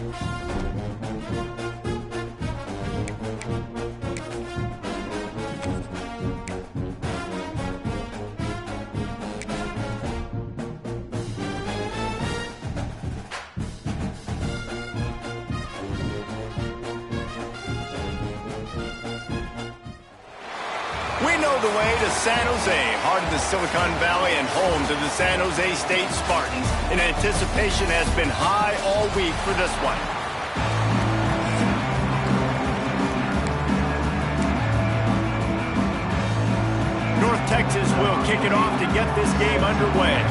We know the way to San Jose, heart of the Silicon Valley and home to the San Jose State Spartans. And anticipation has been high all week for this one. North Texas will kick it off to get this game underway.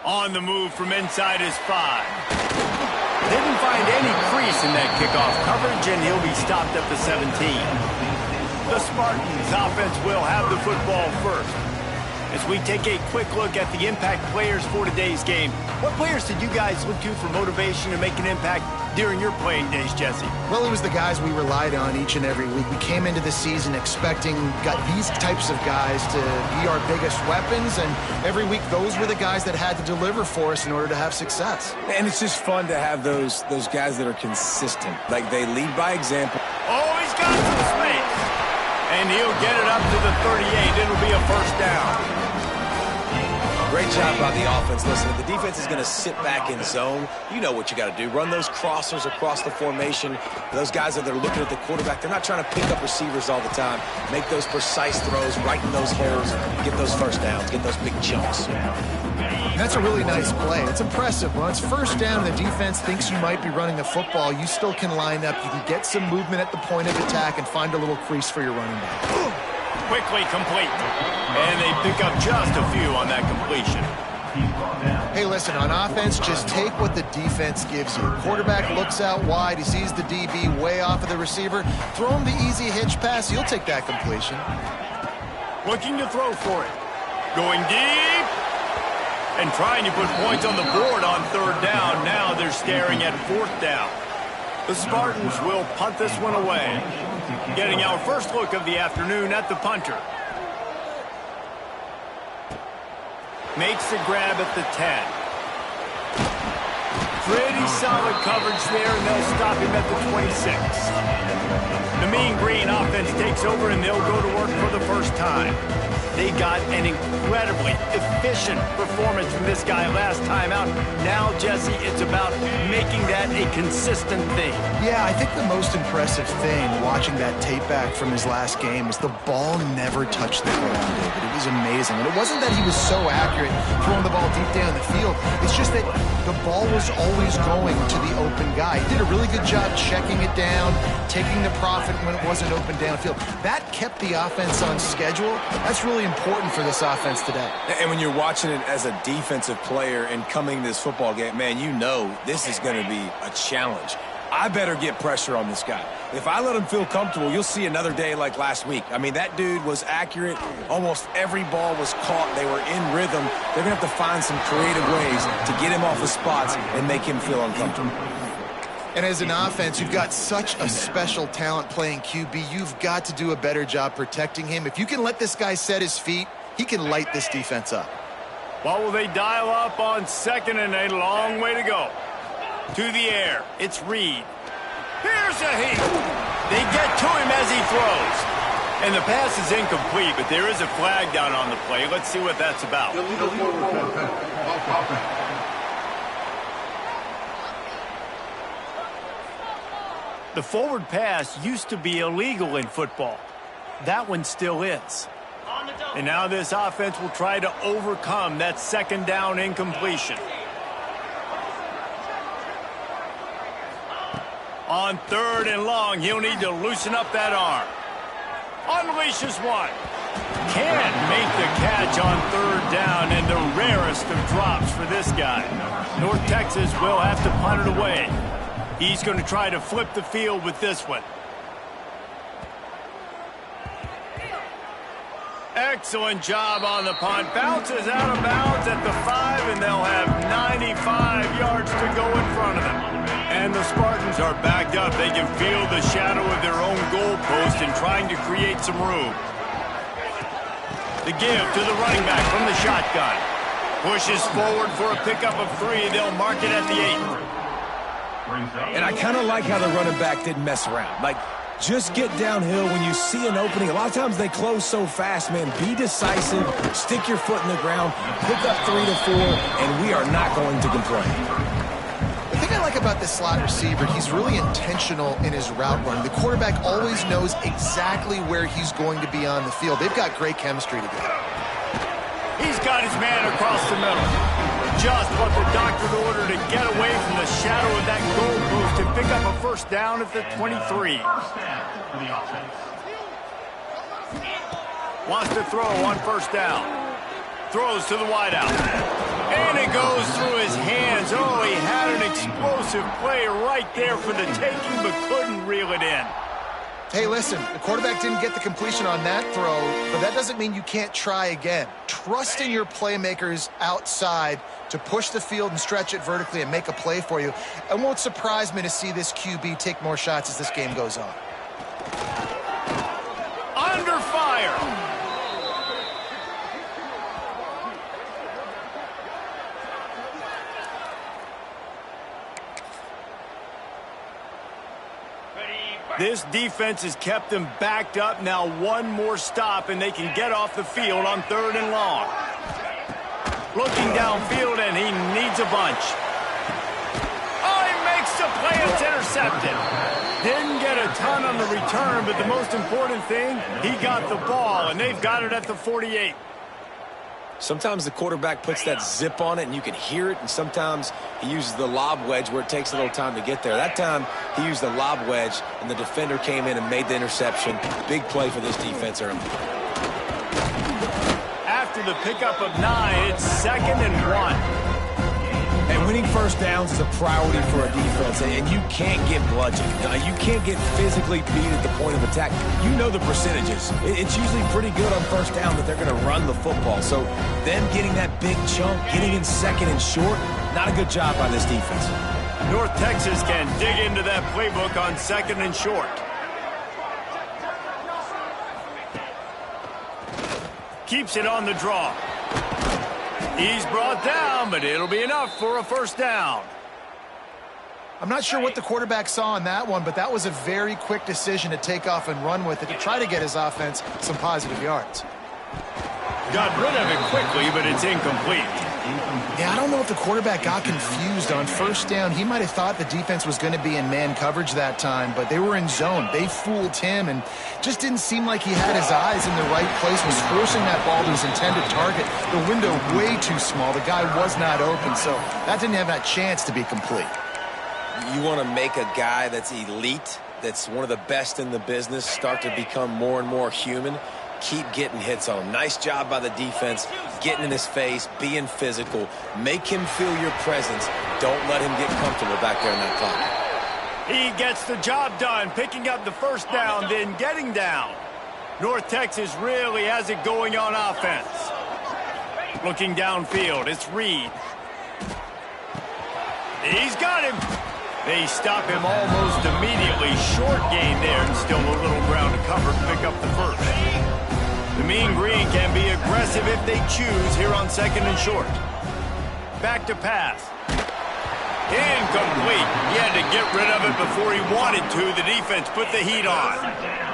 On the move from inside his 5. Didn't find any crease in that kickoff coverage, and he'll be stopped at the 17. The Spartans offense will have the football first. As we take a quick look at the impact players for today's game, what players did you guys look to for motivation and make an impact during your playing days, Jesse? Well, it was the guys we relied on each and every week. We came into the season expecting these types of guys to be our biggest weapons, and every week those were the guys that had to deliver for us in order to have success. And it's just fun to have those guys that are consistent. Like, they lead by example. Oh, he's got some space. And he'll get it up to the 38. It'll be a first down. Great job by the offense. Listen, if the defense is going to sit back in zone, you know what you got to do. Run those crossers across the formation. Those guys that are looking at the quarterback, they're not trying to pick up receivers all the time. Make those precise throws, right in those holes, get those first downs, get those big chunks. That's a really nice play. It's impressive. When it's first down and the defense thinks you might be running the football, you still can line up. You can get some movement at the point of attack and find a little crease for your running back. Quickly complete. And they pick up just a few on that completion. Hey, listen, on offense, just take what the defense gives you. Quarterback looks out wide. He sees the DB way off of the receiver. Throw him the easy hitch pass. You'll take that completion. Looking to throw for it. Going deep. And trying to put points on the board on third down. Now they're staring at fourth down. The Spartans will punt this one away. Getting our first look of the afternoon at the punter. Makes the grab at the 10. Pretty solid coverage there, and they'll stop him at the 26. The Mean Green offense takes over, and they'll go to work for the first time. They got an incredibly efficient performance from this guy last time out. Now, Jesse, it's about making that a consistent thing. Yeah, I think the most impressive thing watching that tape back from his last game is the ball never touched the ground, David. It was amazing. And it wasn't that he was so accurate throwing the ball deep down the field. It's just that the ball was always going to the open guy. He did a really good job checking it down, taking the profit when it wasn't open downfield. That kept the offense on schedule. That's really important for this offense today. And when you're watching it as a defensive player and coming this football game, man, you know this is going to be a challenge. I better get pressure on this guy. If I let him feel comfortable, you'll see another day like last week. I mean, that dude was accurate. Almost every ball was caught. They were in rhythm. They're going to have to find some creative ways to get him off the spots and make him feel uncomfortable. And as an offense, you've got such a special talent playing QB. You've got to do a better job protecting him. If you can let this guy set his feet, he can light this defense up. What will they dial up on second and a long way to go? To the air, it's Reed. Here's a heat. They get to him as he throws. And the pass is incomplete, but there is a flag down on the play. Let's see what that's about. The forward pass used to be illegal in football. That one still is. And now this offense will try to overcome that second down incompletion. On third and long, he'll need to loosen up that arm. Unleashes one. Can't make the catch on third down, and the rarest of drops for this guy. North Texas will have to punt it away. He's going to try to flip the field with this one. Excellent job on the punt. Bounces out of bounds at the 5, and they'll have 95 yards to go in front of them. And the Spartans are backed up. They can feel the shadow of their own goalpost and trying to create some room. The give to the running back from the shotgun. Pushes forward for a pickup of 3. They'll mark it at the 8. And I kind of like how the running back didn't mess around. Like, just get downhill when you see an opening. A lot of times they close so fast, man. Be decisive, stick your foot in the ground, pick up 3 to 4, and we are not going to complain. The thing I like about this slot receiver, he's really intentional in his route run. The quarterback always knows exactly where he's going to be on the field. They've got great chemistry together. He's got his man across the middle. Just what the doctor ordered to get away from the shadow of that goal post and pick up a first down at the 23. Wants to throw on first down. Throws to the wideout. And it goes through his hands. Oh, he had an explosive play right there for the taking, but couldn't reel it in. Hey, listen, the quarterback didn't get the completion on that throw, but that doesn't mean you can't try again. Trust in your playmakers outside to push the field and stretch it vertically and make a play for you. It won't surprise me to see this QB take more shots as this game goes on. Under fire. This defense has them backed up. Now one more stop, and they can get off the field on 3rd and long. Looking downfield, and he needs a bunch. Oh, he makes the play. It's intercepted. Didn't get a ton on the return, but the most important thing, he got the ball, and they've got it at the 48. Sometimes the quarterback puts that zip on it and you can hear it, and sometimes he uses the lob wedge where it takes a little time to get there. That time he used the lob wedge and the defender came in and made the interception. Big play for this defense early. After the pickup of 9, it's 2nd and 1. And winning first downs is a priority for a defense, and you can't get bludgeoned. You can't get physically beat at the point of attack. You know the percentages. It's usually pretty good on first down that they're going to run the football. So them getting that big chunk, getting in 2nd and short, not a good job by this defense. North Texas can dig into that playbook on 2nd and short. Keeps it on the draw. He's brought down, but it'll be enough for a first down. I'm not sure what the quarterback saw on that one, but that was a very quick decision to take off and run with it to try to get his offense some positive yards. Got rid of it quickly, but it's incomplete. Yeah, I don't know if the quarterback got confused on first down. He might have thought the defense was going to be in man coverage that time, but they were in zone. They fooled him and just didn't seem like he had his eyes in the right place, was forcing that ball to his intended target. The window way too small. The guy was not open, so that didn't have that chance to be complete. You want to make a guy that's elite, that's one of the best in the business, start to become more and more human. Keep getting hits on him. Nice job by the defense, getting in his face, being physical. Make him feel your presence. Don't let him get comfortable back there in that pocket. He gets the job done, picking up the first down, then getting down. North Texas really has it going on offense. Looking downfield, it's Reed. He's got him. They stop him almost immediately. Short gain there, and still a little ground to cover to pick up the first. The Mean Green can be aggressive if they choose here on 2nd and short. Back to pass. Incomplete. He had to get rid of it before he wanted to. The defense put the heat on.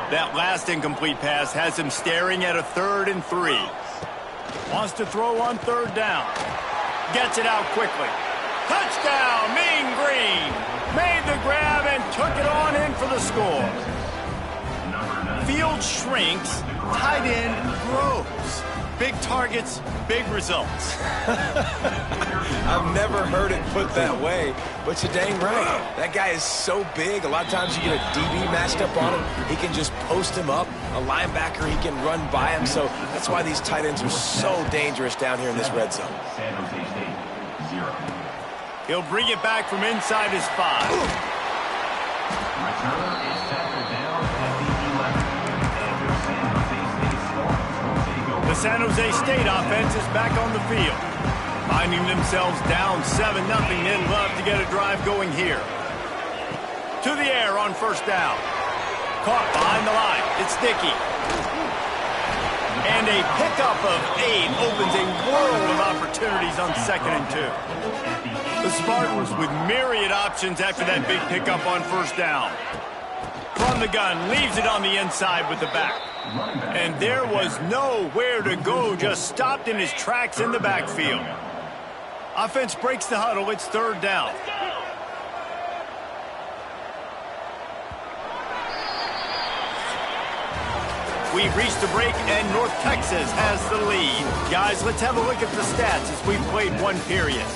That last incomplete pass has him staring at a 3rd and 3. Wants to throw on 3rd down. Gets it out quickly. Touchdown, Mean Green. Made the grab and took it on in for the score. Field shrinks, tight end grows. Big targets, big results. I've never heard it put that way, but you're dang right. That guy is so big. A lot of times you get a DB matched up on him. He can just post him up. A linebacker, he can run by him. So that's why these tight ends are so dangerous down here in this red zone. He'll bring it back from inside his 5. The San Jose State offense is back on the field. Finding themselves down 7-0, they'd love to get a drive going here. To the air on first down. Caught behind the line. It's Dickey. And a pickup of 8 opens a world of opportunities on 2nd and 2. The Spartans with myriad options after that big pickup on 1st down. From the gun, leaves it on the inside with the back. And there was nowhere to go, just stopped in his tracks in the backfield. Offense breaks the huddle, it's 3rd down. We've reached the break, and North Texas has the lead. Guys, let's have a look at the stats as we've played 1 period.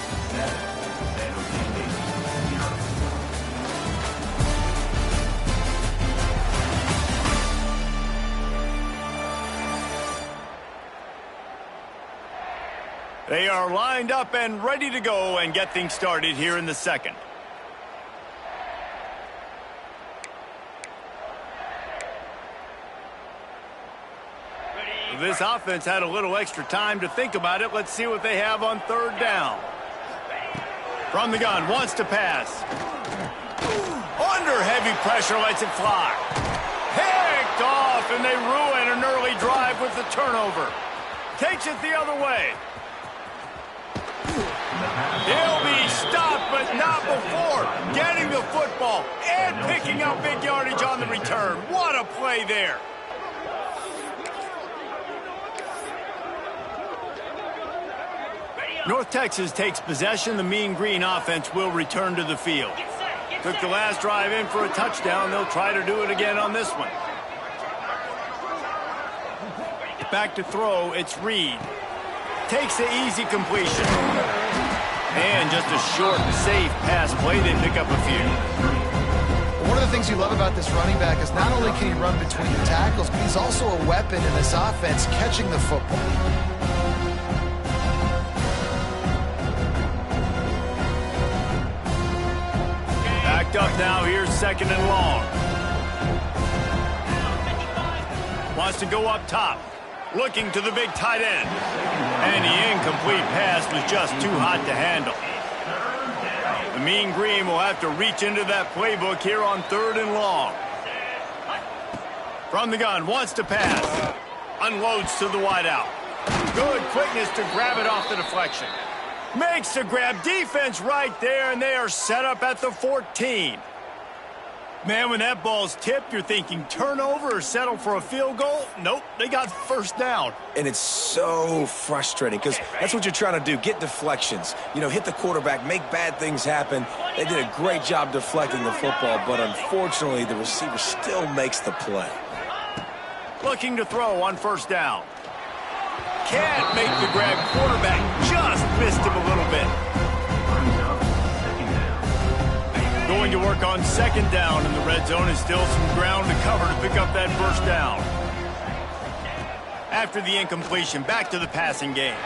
They are lined up and ready to go and get things started here in the 2nd. This offense had a little extra time to think about it. Let's see what they have on 3rd down. From the gun, wants to pass. Under heavy pressure, lets it fly. Picked off, and they ruin an early drive with the turnover. Takes it the other way. He'll be stopped, but not before getting the football and picking up big yardage on the return. What a play there. North Texas takes possession. The Mean Green offense will return to the field. Took the last drive in for a touchdown. They'll try to do it again on this one. Back to throw, it's Reed. Takes the easy completion. And just a short, safe pass play. They pick up a few. One of the things you love about this running back is not only can he run between the tackles, but he's also a weapon in this offense catching the football. Backed up now, here's 2nd and long. Wants to go up top. Looking to the big tight end. And the incomplete pass was just too hot to handle. The Mean Green will have to reach into that playbook here on 3rd and long. From the gun, wants to pass. Unloads to the wideout. Good quickness to grab it off the deflection. Makes the grab, defense right there, and they are set up at the 14. Man, when that ball's tipped, you're thinking turnover or settle for a field goal. Nope, they got 1st down. And it's so frustrating because that's what you're trying to do, get deflections. You know, hit the quarterback, make bad things happen. They did a great job deflecting the football, but unfortunately the receiver still makes the play. Looking to throw on 1st down. Can't make the grab, quarterback just missed him a little bit. Going to work on 2nd down in the red zone, is still some ground to cover to pick up that 1st down. After the incompletion, back to the passing game.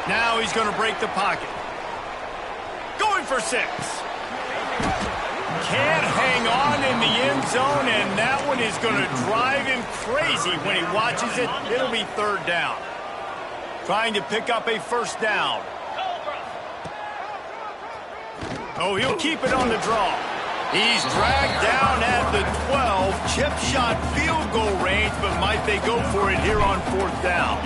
Now he's going to break the pocket. Going for 6. Can't hang on in the end zone, and that one is going to drive him crazy when he watches it. It'll be 3rd down. Trying to pick up a 1st down. Oh, he'll keep it on the draw. He's dragged down at the 12. Chip shot field goal range, but might they go for it here on 4th down?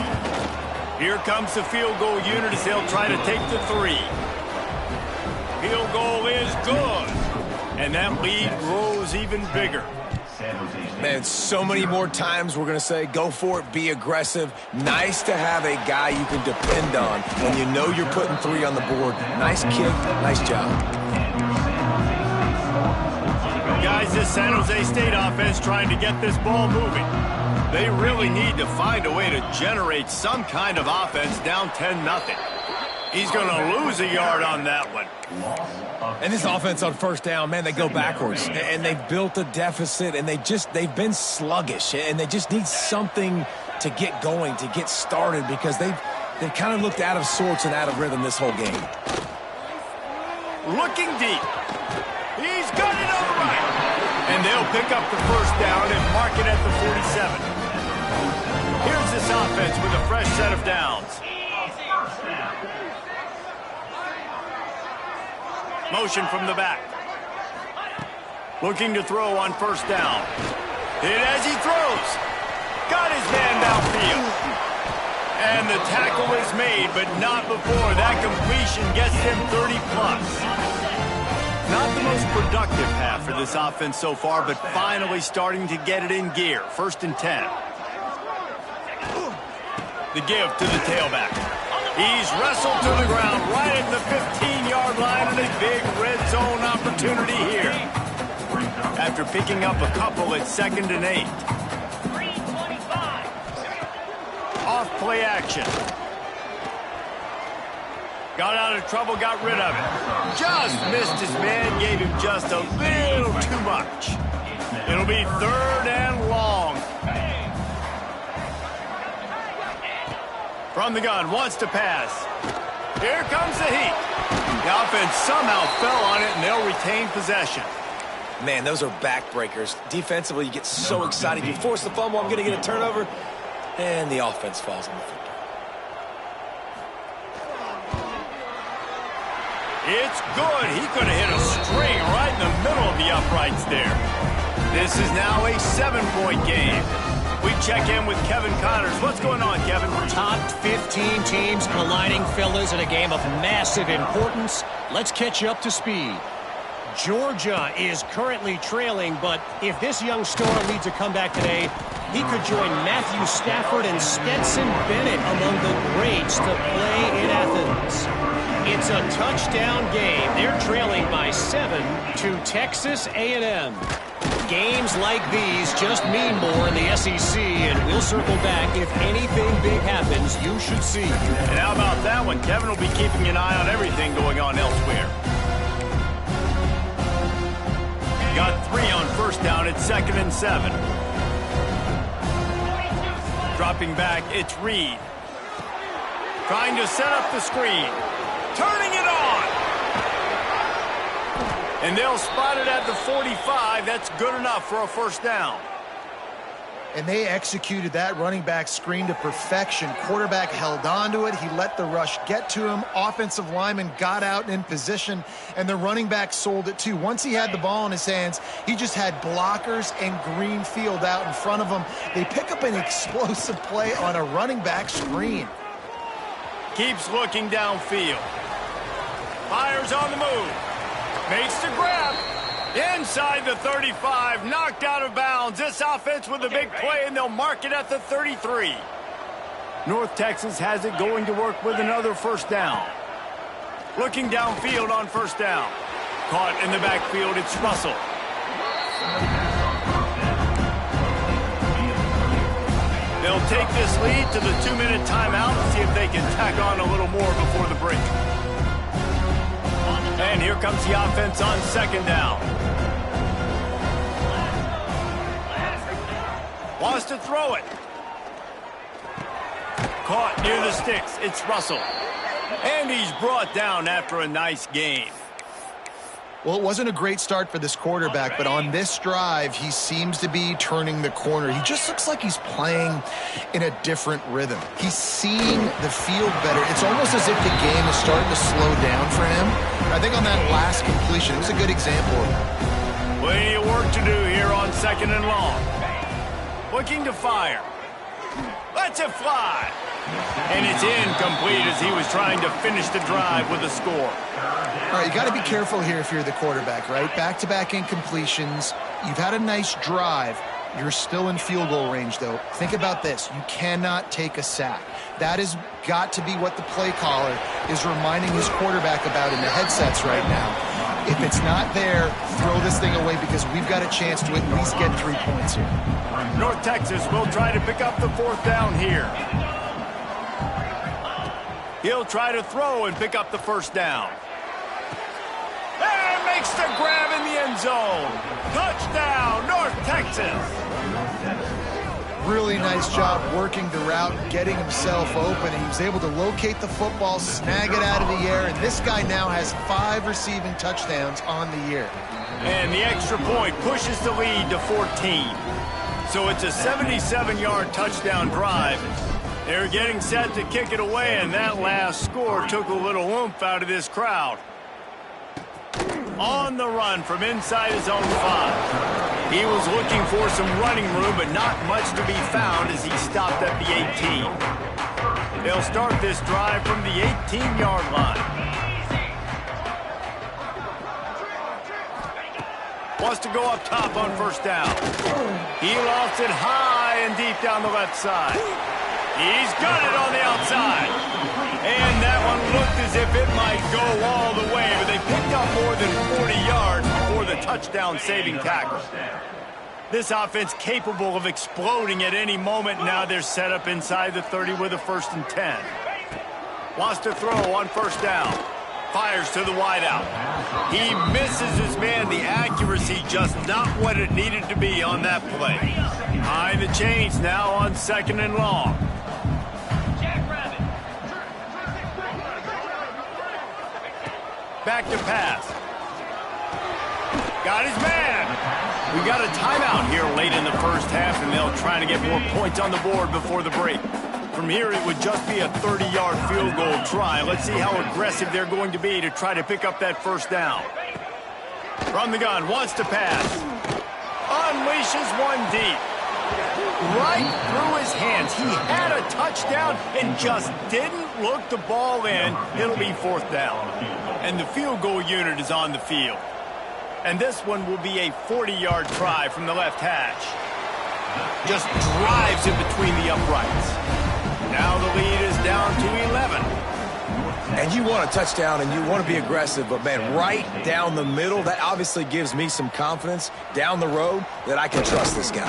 Here comes the field goal unit as they'll try to take the 3. Field goal is good. And that lead grows even bigger. Man, so many more times we're going to say, go for it, be aggressive. Nice to have a guy you can depend on when you know you're putting 3 on the board. Nice kick, nice job. Guys, this San Jose State offense trying to get this ball moving. They really need to find a way to generate some kind of offense down 10-0. He's going to lose a yard on that one. And this offense on 1st down, man, they go backwards. And they've built a deficit, and they've been sluggish. And they just need something to get going, to get started, because they've kind of looked out of sorts and out of rhythm this whole game. Looking deep. He's got it all right. And they'll pick up the 1st down and mark it at the 47. Here's this offense with a fresh set of downs. Motion from the back. Looking to throw on 1st down. Hit as he throws. Got his man downfield. And the tackle is made, but not before that completion gets them 30-plus. Not the most productive half for this offense so far, but finally starting to get it in gear. 1st and 10. The give to the tailback. He's wrestled to the ground right at the 15-yard line, and a big red zone opportunity here. After picking up a couple at 2nd and 8. Off play action. Got out of trouble, got rid of it. Just missed his man, gave him just a little too much. It'll be 3rd and long. From the gun, wants to pass. Here comes the heat. The offense somehow fell on it, and they'll retain possession. Man, those are backbreakers. Defensively, you get so excited. You force the fumble, I'm going to get a turnover. And the offense falls on the football. It's good. He could have hit a string right in the middle of the uprights there. This is now a 7-point game. We check in with Kevin Connors. What's going on, Kevin? Top 15 teams colliding, fellas, in a game of massive importance. Let's catch you up to speed. Georgia is currently trailing, but if this young star leads a comeback today, he could join Matthew Stafford and Stetson Bennett among the greats to play in Athens. It's a touchdown game. They're trailing by 7 to Texas A&M. Games like these just mean more in the SEC, and we'll circle back. If anything big happens, you should see. And how about that one? Kevin will be keeping an eye on everything going on elsewhere. Got 3 on 1st down at 2nd and 7. Dropping back, it's Reed. Trying to set up the screen. Turning it on. And they'll spot it at the 45. That's good enough for a 1st down. And they executed that running back screen to perfection. Quarterback held on to it. He let the rush get to him. Offensive lineman got out and in position, and the running back sold it too. Once he had the ball in his hands, he just had blockers and green field out in front of him. They pick up an explosive play on a running back screen. Keeps looking downfield. Fires on the move. Makes the grab. Inside the 35, knocked out of bounds. This offense with a big play, and they'll mark it at the 33. North Texas has it going to work with another 1st down. Looking downfield on 1st down. Caught in the backfield, it's Russell. They'll take this lead to the 2-minute timeout and see if they can tack on a little more before the break. And here comes the offense on 2nd down. Wants to throw it. Caught near the sticks. It's Russell. And he's brought down after a nice game. Well, it wasn't a great start for this quarterback, but on this drive, he seems to be turning the corner. He just looks like he's playing in a different rhythm. He's seeing the field better. It's almost as if the game is starting to slow down for him. I think on that last completion, it was a good example of that. Plenty of work to do here on 2nd and long. Looking to fire. Lets it fly. And it's incomplete as he was trying to finish the drive with a score. All right, you got to be careful here if you're the quarterback, right? Back-to-back incompletions. You've had a nice drive. You're still in field goal range, though. Think about this. You cannot take a sack. That has got to be what the play caller is reminding his quarterback about in the headsets right now. If it's not there, throw this thing away because we've got a chance to at least get 3 points here. North Texas will try to pick up the 4th down here. He'll try to throw and pick up the 1st down. And makes the grab in the end zone. Touchdown, North Texas. Really nice job working the route, getting himself open. He was able to locate the football, snag it out of the air, and this guy now has 5 receiving touchdowns on the year. And the extra point pushes the lead to 14. So it's a 77-yard touchdown drive. They're getting set to kick it away, and that last score took a little oomph out of this crowd. On the run from inside his own 5. He was looking for some running room, but not much to be found as he stopped at the 18. They'll start this drive from the 18-yard line. Wants to go up top on first down. He lost it high and deep down the left side. He's got it on the outside. And that one looked as if it might go all the way, but they picked up more than 40 yards before the touchdown-saving tackle. This offense capable of exploding at any moment. Now they're set up inside the 30 with a 1st and 10. Wants to throw on first down. Fires to the wideout. He misses his man. The accuracy just not what it needed to be on that play. Behind the chains now on 2nd and long. Back to pass. Got his man. We got a timeout here late in the first half, and they'll try to get more points on the board before the break. From here, it would just be a 30-yard field goal try. Let's see how aggressive they're going to be to try to pick up that first down. From the gun, wants to pass. Unleashes one deep. Right through his hands. He had a touchdown and just didn't look the ball in. It'll be 4th down. And the field goal unit is on the field. And this one will be a 40-yard try from the left hash. Just drives in between the uprights. Now the lead is down to 11. And you want a touchdown and you want to be aggressive, but, man, right down the middle, that obviously gives me some confidence down the road that I can trust this guy.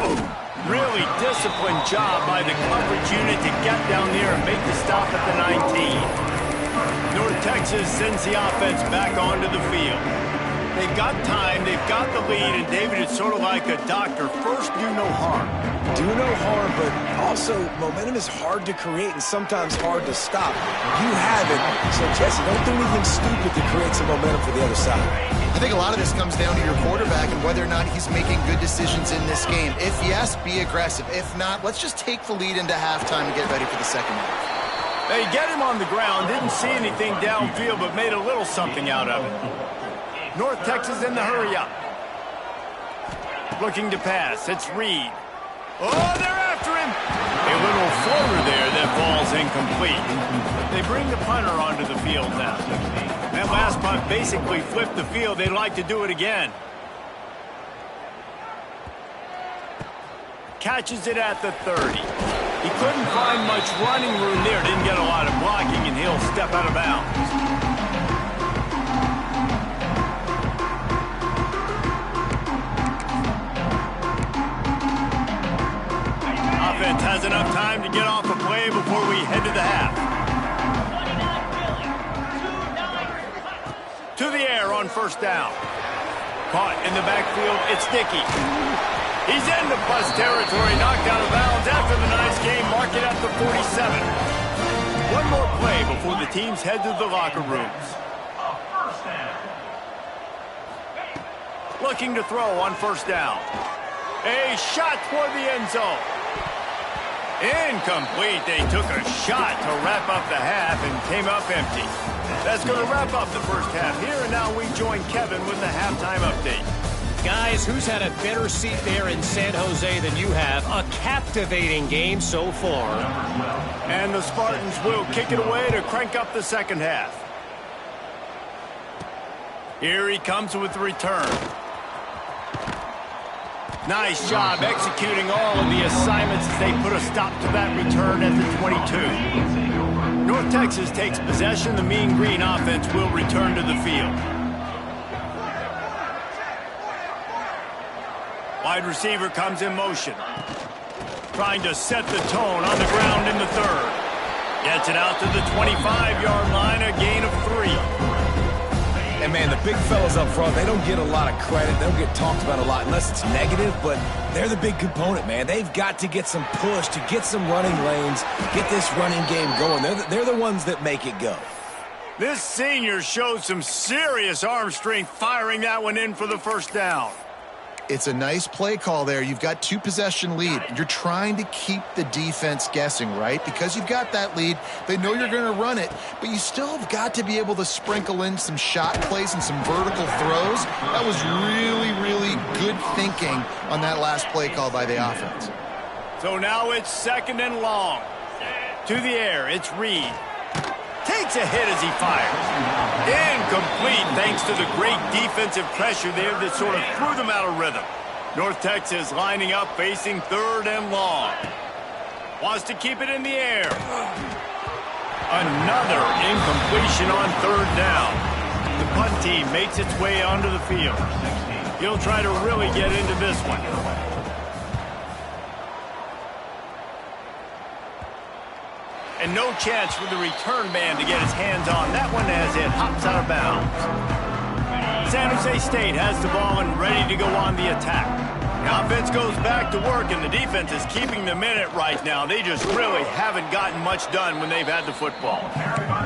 Really disciplined job by the coverage unit to get down there and make the stop at the 19. North Texas sends the offense back onto the field. They've got time, they've got the lead, and David, it's sort of like a doctor. First, do no harm. Do no harm, but also momentum is hard to create and sometimes hard to stop. You have it, so Jesse, don't do anything stupid to create some momentum for the other side. I think a lot of this comes down to your quarterback and whether or not he's making good decisions in this game. If yes, be aggressive. If not, let's just take the lead into halftime and get ready for the second half. They get him on the ground, didn't see anything downfield, but made a little something out of it. North Texas in the hurry-up. Looking to pass. It's Reed. Oh, they're after him. A little floater there that falls incomplete. They bring the punter onto the field now. That last punt basically flipped the field. They'd like to do it again. Catches it at the 30. He couldn't find much running room there. Didn't get a lot of blocking, and he'll step out of bounds. Offense has enough time to get off a play before we head to the half. To the air on first down. Caught in the backfield, it's Dickey. He's into plus territory, knocked out of bounds after the nice game. Mark it at the 47. One more play before the teams head to the locker rooms. Looking to throw on first down. A shot toward the end zone. Incomplete. They took a shot to wrap up the half and came up empty. That's going to wrap up the first half here, and now we join Kevin with the halftime update. Guys, who's had a better seat there in San Jose than you have? A captivating game so far. And the Spartans will kick it away to crank up the second half. Here he comes with the return. Nice job executing all of the assignments as they put a stop to that return at the 22. North Texas takes possession. The Mean Green offense will return to the field. Wide receiver comes in motion. Trying to set the tone on the ground in the third. Gets it out to the 25-yard line, a gain of 3. And, man, the big fellas up front, they don't get a lot of credit. They don't get talked about a lot unless it's negative, but they're the big component, man. They've got to get some push, to get some running lanes, get this running game going. They're the ones that make it go. This senior showed some serious arm strength firing that one in for the first down. It's a nice play call there. You've got 2-possession lead. You're trying to keep the defense guessing, right? Because you've got that lead, they know you're going to run it, but you still have got to be able to sprinkle in some shot plays and some vertical throws. That was really, really good thinking on that last play call by the offense. So now it's 2nd and long. To the air, it's Reed. Takes a hit as he fires. Incomplete thanks to the great defensive pressure there that sort of threw them out of rhythm. North Texas lining up facing 3rd and long. Wants to keep it in the air. Another incompletion on 3rd down. The punt team makes its way onto the field. He'll try to really get into this one. And no chance for the return man to get his hands on that one as it hops out of bounds. San Jose State has the ball and ready to go on the attack. The offense goes back to work, and the defense is keeping them in it right now. They just really haven't gotten much done when they've had the football.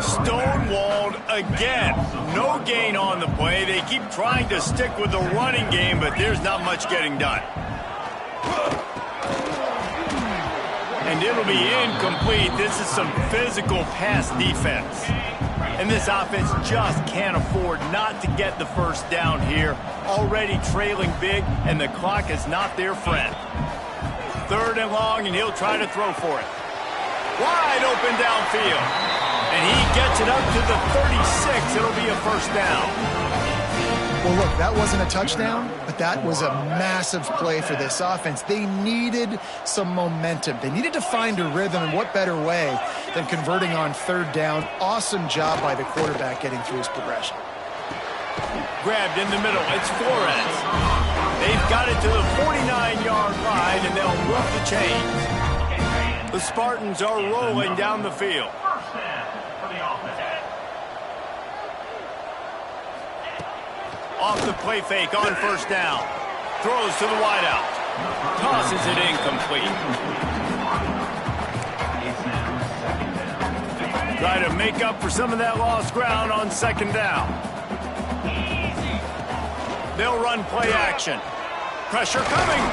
Stonewalled again. No gain on the play. They keep trying to stick with the running game, but there's not much getting done. And it'll be incomplete. This is some physical pass defense. And this offense just can't afford not to get the first down here. Already trailing big, and the clock is not their friend. 3rd and long, and he'll try to throw for it. Wide open downfield. And he gets it up to the 36. It'll be a first down. Well, look, that wasn't a touchdown, but that was a massive play for this offense. They needed some momentum. They needed to find a rhythm, and what better way than converting on 3rd down. Awesome job by the quarterback getting through his progression. Grabbed in the middle. It's Flores. They've got it to the 49-yard line, and they'll move the chains. The Spartans are rolling down the field. Off the play fake on 1st down. Throws to the wideout. Tosses it incomplete. Try to make up for some of that lost ground on 2nd down. They'll run play action. Pressure coming.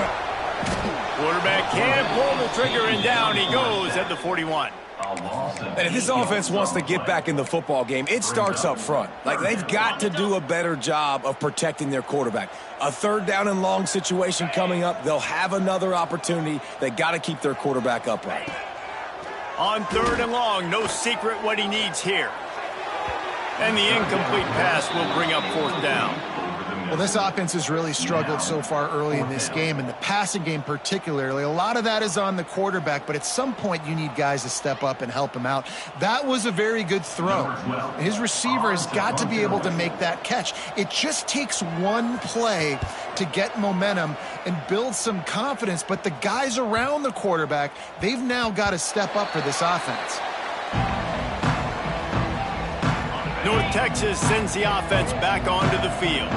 Quarterback can't pull the trigger, and down he goes at the 41. And if this offense wants to get back in the football game, it starts up front. Like, they've got to do a better job of protecting their quarterback. A 3rd down and long situation coming up, they'll have another opportunity. They got to keep their quarterback upright. On 3rd and long, no secret what he needs here. And the incomplete pass will bring up 4th down. Well, this offense has really struggled so far early in this game, and the passing game particularly. A lot of that is on the quarterback, but at some point you need guys to step up and help him out. That was a very good throw. His receiver has got to be able to make that catch. It just takes one play to get momentum and build some confidence, but the guys around the quarterback, they've now got to step up for this offense. North Texas sends the offense back onto the field.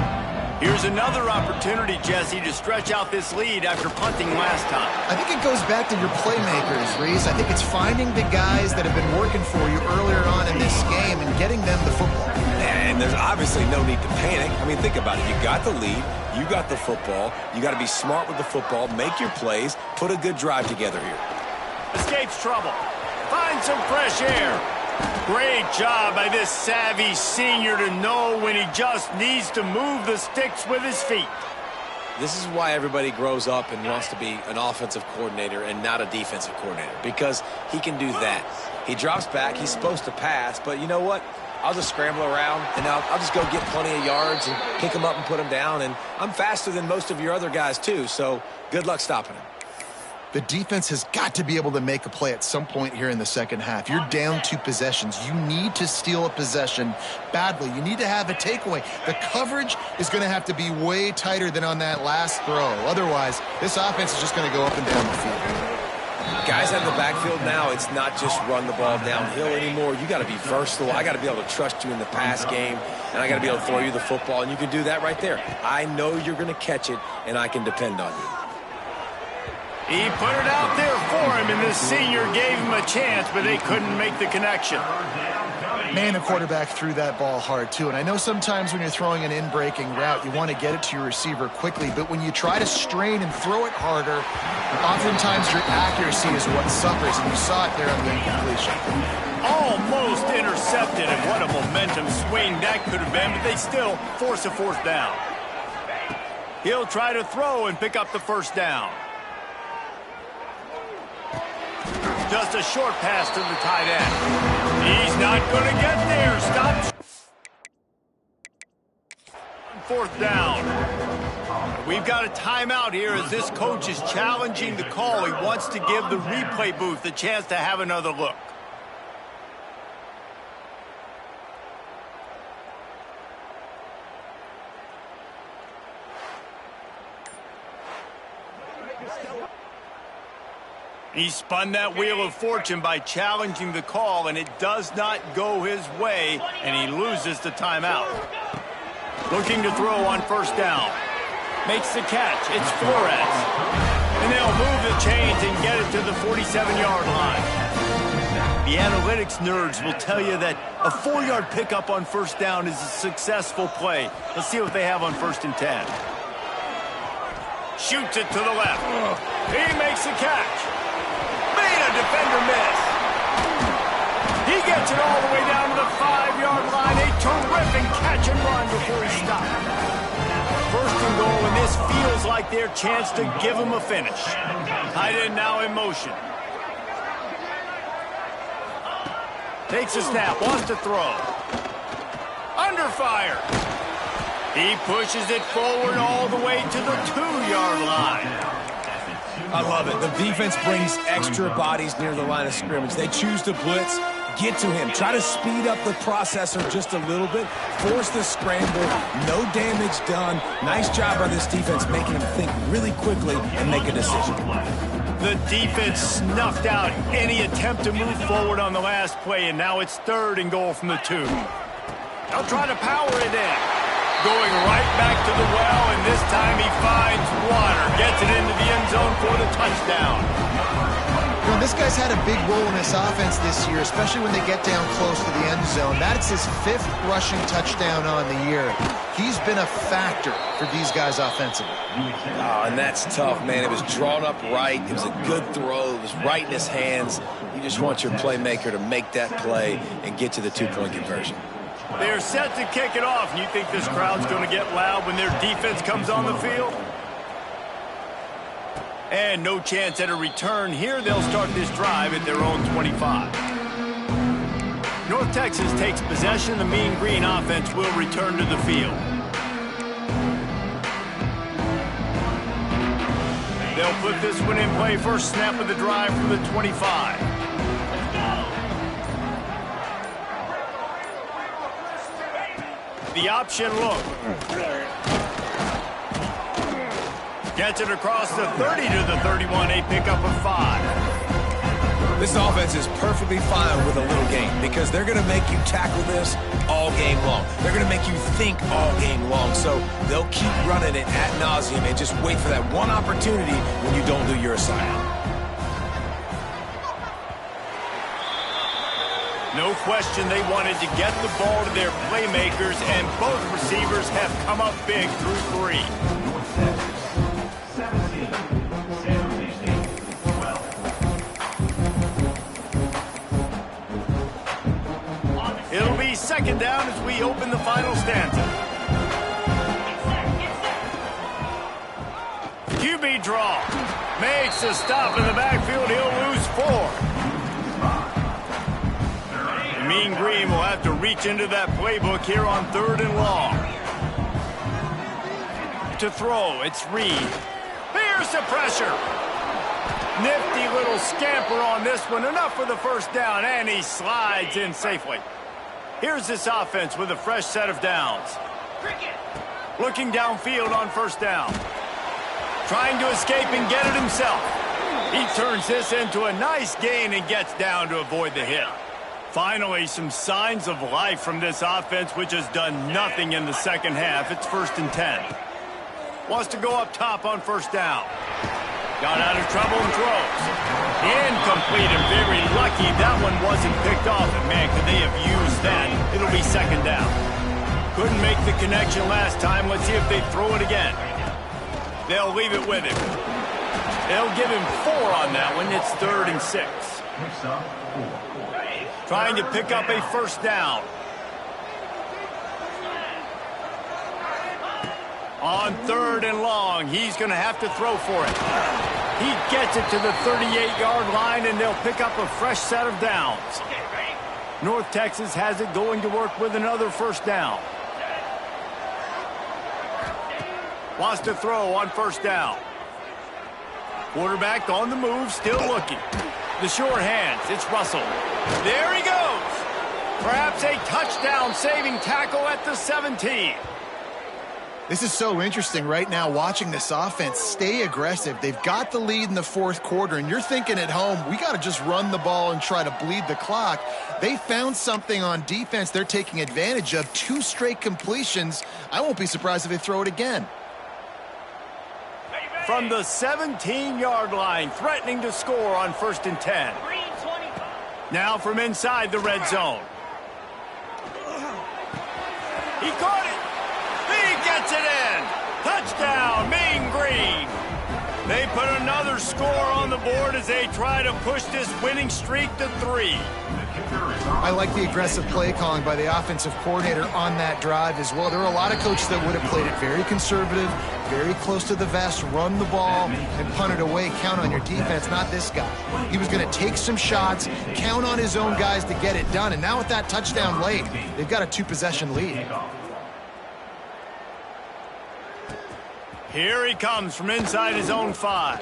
Here's another opportunity, Jesse, to stretch out this lead after punting last time. I think it goes back to your playmakers, Reese. I think it's finding the guys that have been working for you earlier on in this game and getting them the football. And there's obviously no need to panic. I mean, think about it. You got the lead. You got the football. You got to be smart with the football. Make your plays. Put a good drive together here. Escapes trouble. Finds some fresh air. Great job by this savvy senior to know when he just needs to move the sticks with his feet. This is why everybody grows up and wants to be an offensive coordinator and not a defensive coordinator, because he can do that. He drops back. He's supposed to pass, but you know what? I'll just scramble around, and I'll just go get plenty of yards and pick him up and put him down, and I'm faster than most of your other guys too, so good luck stopping him. The defense has got to be able to make a play at some point here in the second half. You're down 2 possessions. You need to steal a possession badly. You need to have a takeaway. The coverage is going to have to be way tighter than on that last throw. Otherwise, this offense is just going to go up and down the field. Guys out of the backfield now, it's not just run the ball downhill anymore. You got to be versatile. I got to be able to trust you in the pass game, and I got to be able to throw you the football, and you can do that right there. I know you're going to catch it, and I can depend on you. He put it out there for him, and the senior gave him a chance, but they couldn't make the connection. Man, the quarterback threw that ball hard, too. And I know sometimes when you're throwing an in-breaking route, you want to get it to your receiver quickly. But when you try to strain and throw it harder, oftentimes your accuracy is what suffers. And you saw it there on the incompletion. Almost intercepted, and what a momentum swing that could have been, but they still force a fourth down. He'll try to throw and pick up the first down. Just a short pass to the tight end. He's not going to get there. Stop. Fourth down. We've got a timeout here as this coach is challenging the call. He wants to give the replay booth a chance to have another look. He spun that wheel of fortune by challenging the call, and it does not go his way, and he loses the timeout. Looking to throw on first down. Makes the catch. It's Flores. And they'll move the chains and get it to the 47-yard line. The analytics nerds will tell you that a 4-yard pickup on first down is a successful play. Let's see what they have on 1st and 10. Shoots it to the left. He makes the catch. Made a defender miss. He gets it all the way down to the 5-yard line. A terrific catch and run before he stopped. 1st and goal, and this feels like their chance to give him a finish. Tight end now in motion. Takes a snap, wants to throw. Under fire. He pushes it forward all the way to the 2-yard line. I love it. The defense brings extra bodies near the line of scrimmage. They choose to blitz, get to him, try to speed up the processor just a little bit, force the scramble, no damage done. Nice job by this defense making him think really quickly and make a decision. The defense snuffed out any attempt to move forward on the last play, and now it's 3rd and goal from the 2. They'll try to power it in. Going right back to the well, and this time he finds water. Gets it into the end zone for the touchdown. You know, this guy's had a big role in this offense this year, especially when they get down close to the end zone. That's his 5th rushing touchdown on the year. He's been a factor for these guys offensively. Oh, and that's tough, man. It was drawn up right. It was a good throw. It was right in his hands. You just want your playmaker to make that play and get to the 2-point conversion. They're set to kick it off. You think this crowd's going to get loud when their defense comes on the field? And no chance at a return here. They'll start this drive at their own 25. North Texas takes possession. The Mean Green offense will return to the field. They'll put this one in play. First snap of the drive from the 25. The option look. Gets it across the 30 to the 31, a pickup of 5. This offense is perfectly fine with a little game because they're going to make you tackle this all game long. They're going to make you think all game long. So they'll keep running it ad nauseum and just wait for that one opportunity when you don't do your assignment. No question they wanted to get the ball to their playmakers, and both receivers have come up big through 3. It'll be 2nd down as we open the final stanza. QB draw. Makes a stop in the backfield. He'll lose 4. Mean Green will have to reach into that playbook here on 3rd and long. To throw, it's Reed. Here's the pressure. Nifty little scamper on this one. Enough for the first down, and he slides in safely. Here's this offense with a fresh set of downs. Looking downfield on first down. Trying to escape and get it himself. He turns this into a nice gain and gets down to avoid the hit. Finally, some signs of life from this offense, which has done nothing in the second half. It's 1st and 10. Wants to go up top on first down. Got out of trouble and throws. Incomplete and very lucky that one wasn't picked off. And man, could they have used that? It'll be second down. Couldn't make the connection last time. Let's see if they throw it again. They'll leave it with him. They'll give him 4 on that one. It's 3rd and 6. Trying to pick up a first down. On 3rd and long, he's going to have to throw for it. He gets it to the 38-yard line, and they'll pick up a fresh set of downs. North Texas has it going to work with another first down. Wants to throw on first down. Quarterback on the move, still looking. The short hands, it's Russell. There he goes. Perhaps a touchdown-saving tackle at the 17. This is so interesting right now, watching this offense stay aggressive. They've got the lead in the 4th quarter, and you're thinking at home, we got to just run the ball and try to bleed the clock. They found something on defense they're taking advantage of. 2 straight completions. I won't be surprised if they throw it again. From the 17-yard line, threatening to score on 1st and 10. Now from inside the red zone. He caught it. He gets it in. Touchdown, Mean Green. They put another score on the board as they try to push this winning streak to 3. I like the aggressive play calling by the offensive coordinator on that drive as well. There are a lot of coaches that would have played it very conservative, very close to the vest, run the ball, and punt it away. Count on your defense, not this guy. He was going to take some shots, count on his own guys to get it done. And now with that touchdown late, they've got a 2-possession lead. Here he comes from inside his own 5.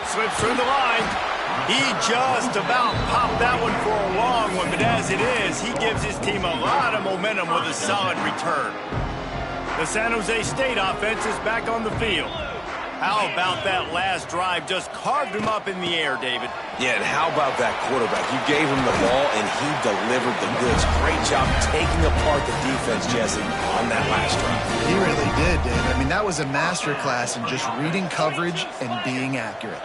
Slips through the line. He just about popped that one for a long one, but as it is, he gives his team a lot of momentum with a solid return. The San Jose State offense is back on the field. How about that last drive? Just carved him up in the air, David. Yeah, and how about that quarterback? You gave him the ball, and he delivered the goods. Great job taking apart the defense, Jesse, on that last drive. He really did, David. I mean, that was a masterclass in just reading coverage and being accurate.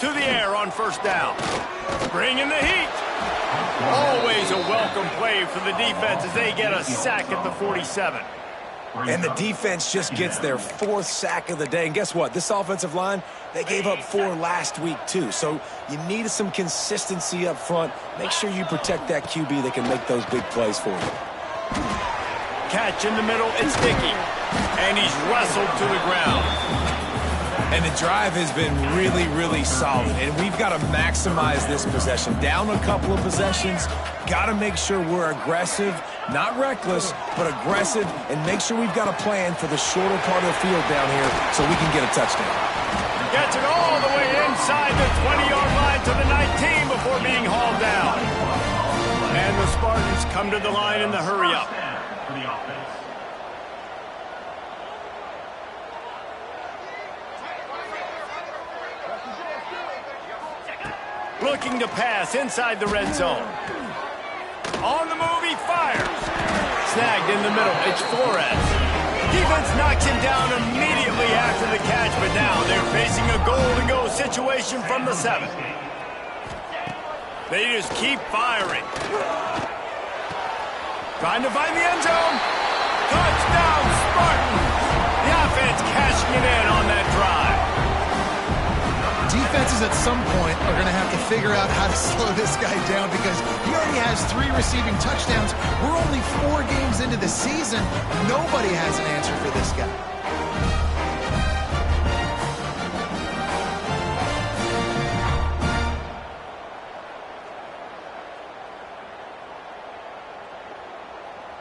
To the air on first down. Bringing the heat. Always a welcome play for the defense as they get a sack at the 47. And the defense just gets their 4th sack of the day. And guess what? This offensive line, they gave up 4 last week too. So you need some consistency up front. Make sure you protect that QB that can make those big plays for you. Catch in the middle, it's Dickey. And he's wrestled to the ground. And the drive has been really, really solid. And we've got to maximize this possession. Down a couple of possessions, got to make sure we're aggressive, not reckless, but aggressive, and make sure we've got a plan for the shorter part of the field down here so we can get a touchdown. Gets it all the way inside the 20-yard line to the 19 before being hauled down. And the Spartans come to the line in the hurry-up. Looking to pass inside the red zone. On the move, he fires. Snagged in the middle, it's Flores. Defense knocks him down immediately after the catch, but now they're facing a goal-to-go situation from the 7. They just keep firing. Trying to find the end zone. Touchdown, Spartans! The offense cashing it in on that drive. Defenses at some point are going to have to figure out how to slow this guy down because he already has 3 receiving touchdowns. We're only 4 games into the season. Nobody has an answer for this guy.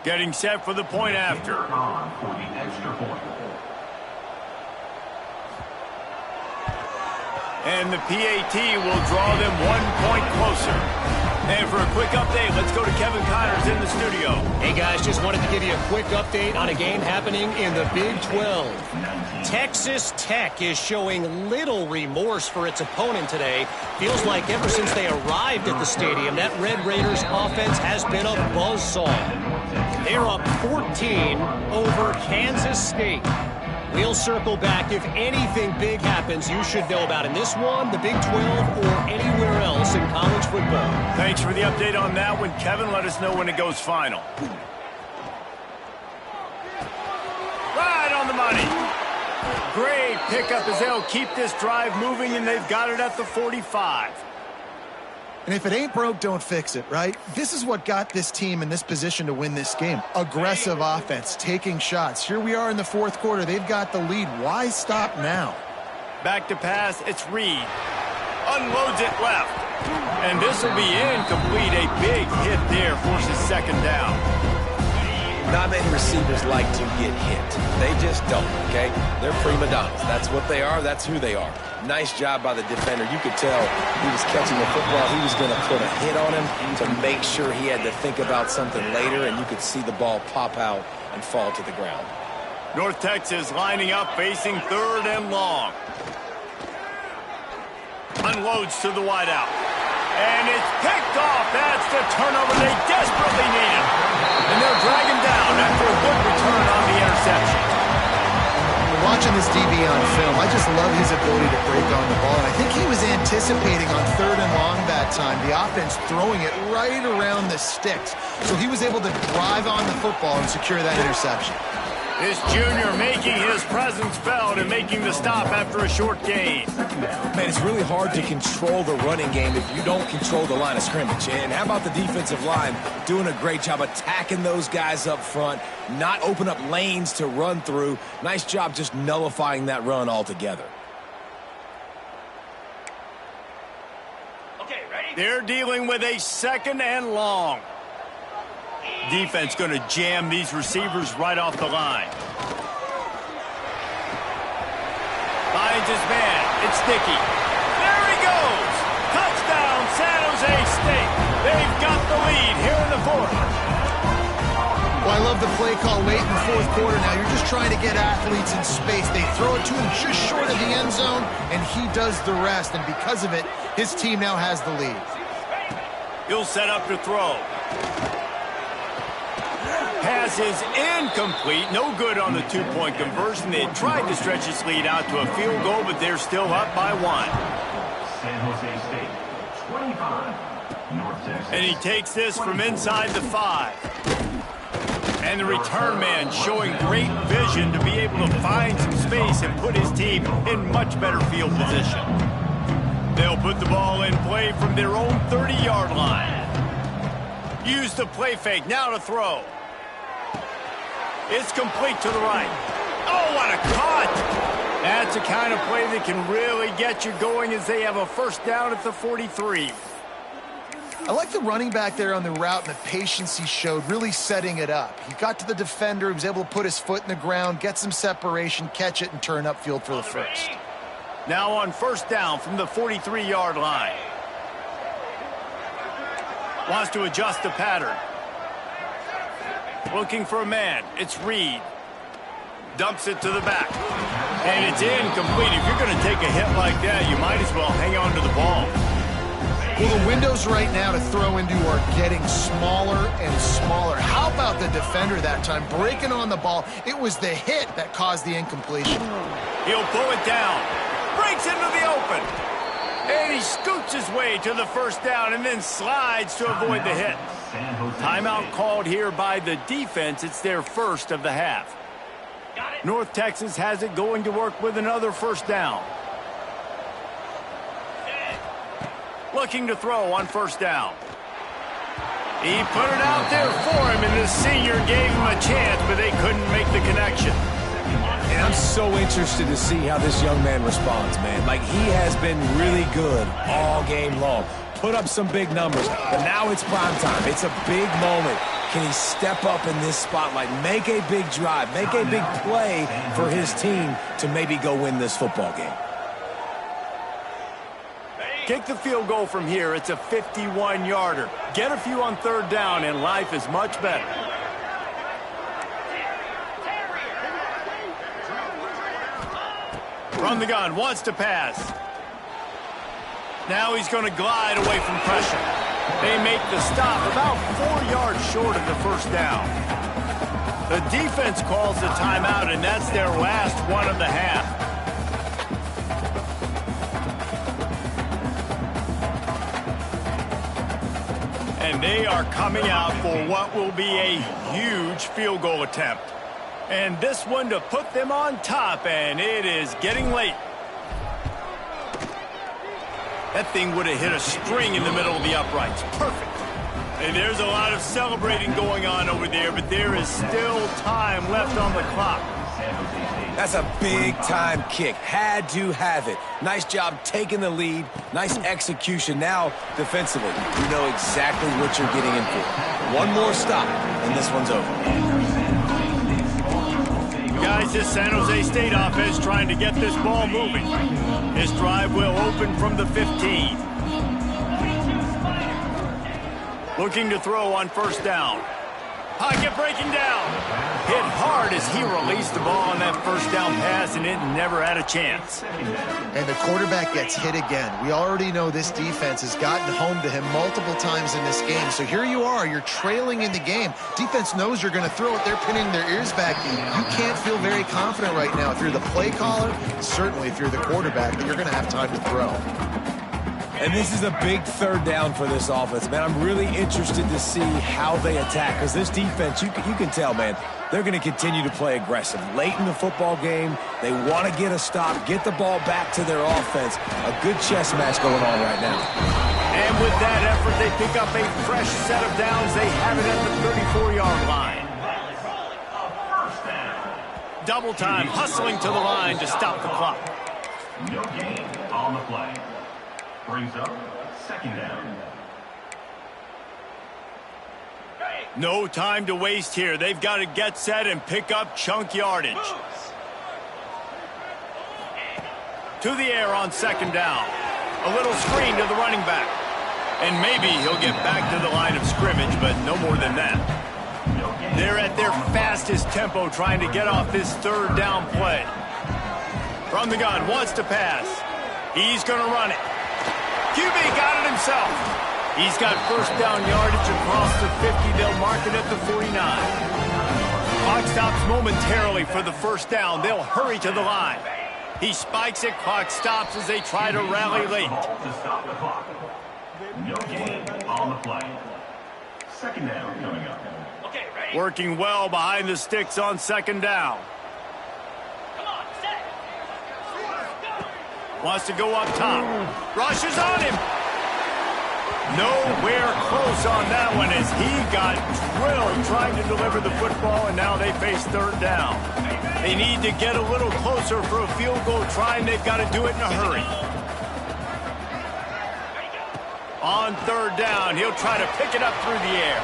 Getting set for the point after. And the PAT will draw them 1 point closer. And for a quick update, let's go to Kevin Connors in the studio. Hey, guys, just wanted to give you a quick update on a game happening in the Big 12. Texas Tech is showing little remorse for its opponent today. Feels like ever since they arrived at the stadium, that Red Raiders offense has been a buzzsaw. They're up 14 over Kansas State. We'll circle back. If anything big happens, you should know about in this one, the Big 12, or anywhere else in college football. Thanks for the update on that one, Kevin. Let us know when it goes final. Right on the money. Great pickup as they'll keep this drive moving, and they've got it at the 45. And if it ain't broke, don't fix it, right? This is what got this team in this position to win this game. Aggressive offense, taking shots. Here we are in the fourth quarter. They've got the lead. Why stop now? Back to pass, it's Reed. Unloads it left. And this will be incomplete. A big hit there, forces second down. Not many receivers like to get hit. They just don't, okay? They're prima donnas. That's what they are. That's who they are. Nice job by the defender. You could tell he was catching the football. He was going to put a hit on him to make sure he had to think about something later, and you could see the ball pop out and fall to the ground. North Texas lining up, facing third and long. Unloads to the wideout. And it's picked off. That's the turnover they desperately needed. And they'll drag him down after a good return on the interception. Watching this DB on film, I just love his ability to break on the ball. And I think he was anticipating on third and long that time, the offense throwing it right around the sticks. So he was able to drive on the football and secure that interception. This junior making his presence felt and making the stop after a short gain. Man, it's really hard to control the running game if you don't control the line of scrimmage. And how about the defensive line doing a great job attacking those guys up front, not open up lanes to run through. Nice job just nullifying that run altogether. Okay, ready? They're dealing with a second and long. Defense going to jam these receivers right off the line. Finds his man. It's Dickey. There he goes. Touchdown, San Jose State. They've got the lead here in the fourth. Well, I love the play call late in the fourth quarter now. You're just trying to get athletes in space. They throw it to him just short of the end zone, and he does the rest. And because of it, his team now has the lead. He'll set up to throw. Pass is incomplete. No good on the two-point conversion. They tried to stretch this lead out to a field goal, but they're still up by one. San Jose State, 25. North Texas. And he takes this from inside the 5. And the return man showing great vision to be able to find some space and put his team in much better field position. They'll put the ball in play from their own 30-yard line. Use the play fake. Now to throw. It's complete to the right. Oh, what a cut! That's the kind of play that can really get you going as they have a first down at the 43. I like the running back there on the route and the patience he showed, really setting it up. He got to the defender, he was able to put his foot in the ground, get some separation, catch it, and turn upfield for the first. Now on first down from the 43-yard line. Wants to adjust the pattern. Looking for a man. It's Reed. Dumps it to the back. And it's incomplete. If you're going to take a hit like that, you might as well hang on to the ball. Well, the windows right now to throw into are getting smaller and smaller. How about the defender that time breaking on the ball? It was the hit that caused the incompletion. He'll pull it down. Breaks into the open. And he scoots his way to the first down and then slides to avoid the hit. Timeout called here by the defense. It's their first of the half. North Texas has it going to work with another first down. Looking to throw on first down. He put it out there for him, and the senior gave him a chance, but they couldn't make the connection. And I'm so interested to see how this young man responds, man. Like, he has been really good all game long. Put up some big numbers, but now it's prime time. It's a big moment. Can he step up in this spotlight, make a big drive, make a big play for his team to maybe go win this football game? Kick the field goal from here. It's a 51-yarder. Get a few on third down, and life is much better. From the gun, wants to pass. Now he's going to glide away from pressure. They make the stop about 4 yards short of the first down. The defense calls the timeout, and that's their last one of the half. And they are coming out for what will be a huge field goal attempt. And this one to put them on top, and it is getting late. That thing would have hit a string in the middle of the uprights. Perfect. And there's a lot of celebrating going on over there, but there is still time left on the clock. That's a big-time kick. Had to have it. Nice job taking the lead. Nice execution. Now, defensively, you know exactly what you're getting in for. One more stop, and this one's over. Guys, this San Jose State offense trying to get this ball moving. This drive will open from the 15. Looking to throw on first down. Pocket breaking down. Hit hard as he released the ball on that first down pass, and it never had a chance. And the quarterback gets hit again. We already know this defense has gotten home to him multiple times in this game. So here you are. You're trailing in the game. Defense knows you're going to throw it. They're pinning their ears back. You can't feel very confident right now. If you're the play caller, certainly if you're the quarterback, that you're going to have time to throw. And this is a big third down for this offense, man. I'm really interested to see how they attack, because this defense, you can tell, man, they're going to continue to play aggressive. Late in the football game, they want to get a stop, get the ball back to their offense. A good chess match going on right now. And with that effort, they pick up a fresh set of downs. They have it at the 34-yard line. Double time, hustling to the line to stop the clock. No gain on the play. Brings up second down. No time to waste here. They've got to get set and pick up chunk yardage. To the air on second down. A little screen to the running back. And maybe he'll get back to the line of scrimmage, but no more than that. They're at their fastest tempo trying to get off this third down play. From the gun, wants to pass. He's going to run it. QB got it himself. He's got first down yardage across the 50. They'll mark it at the 49. Clock stops momentarily for the first down. They'll hurry to the line. He spikes it. Clock stops as they try to rally late. To stop the clock. No gain on the play. Second down coming up. Working well behind the sticks on second down. Wants to go up top. Rushes on him. Nowhere close on that one as he got drilled trying to deliver the football, and now they face third down. They need to get a little closer for a field goal try, and they've got to do it in a hurry. On third down, he'll try to pick it up through the air.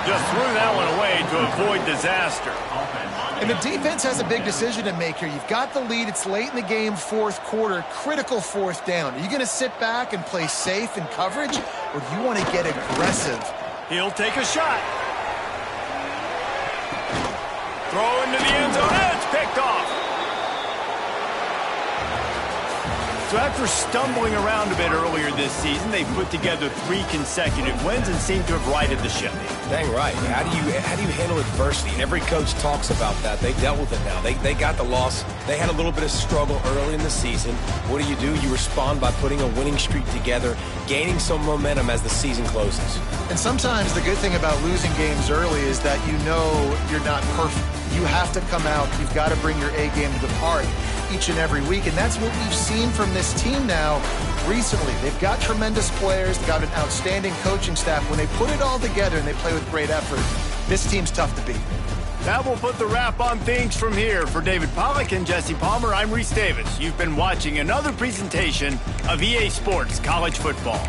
Just threw that one away to avoid disaster. And the defense has a big decision to make here. You've got the lead. It's late in the game, fourth quarter, critical fourth down. Are you going to sit back and play safe in coverage, or do you want to get aggressive? He'll take a shot. Throw into the end zone. It's picked off. So after stumbling around a bit earlier this season, they put together 3 consecutive wins and seem to have righted the ship. Dang right. How do you handle adversity? Every coach talks about that. They dealt with it now. They got the loss. They had a little bit of struggle early in the season. What do? You respond by putting a winning streak together, gaining some momentum as the season closes. And sometimes the good thing about losing games early is that you know you're not perfect. You have to come out. You've got to bring your A game to the party each and every week, and that's what we've seen from this team now recently. They've got tremendous players, got an outstanding coaching staff. When they put it all together and they play with great effort, this team's tough to beat. That will put the wrap on things from here. For David Pollack and Jesse Palmer, I'm Reese Davis. You've been watching another presentation of EA Sports College Football.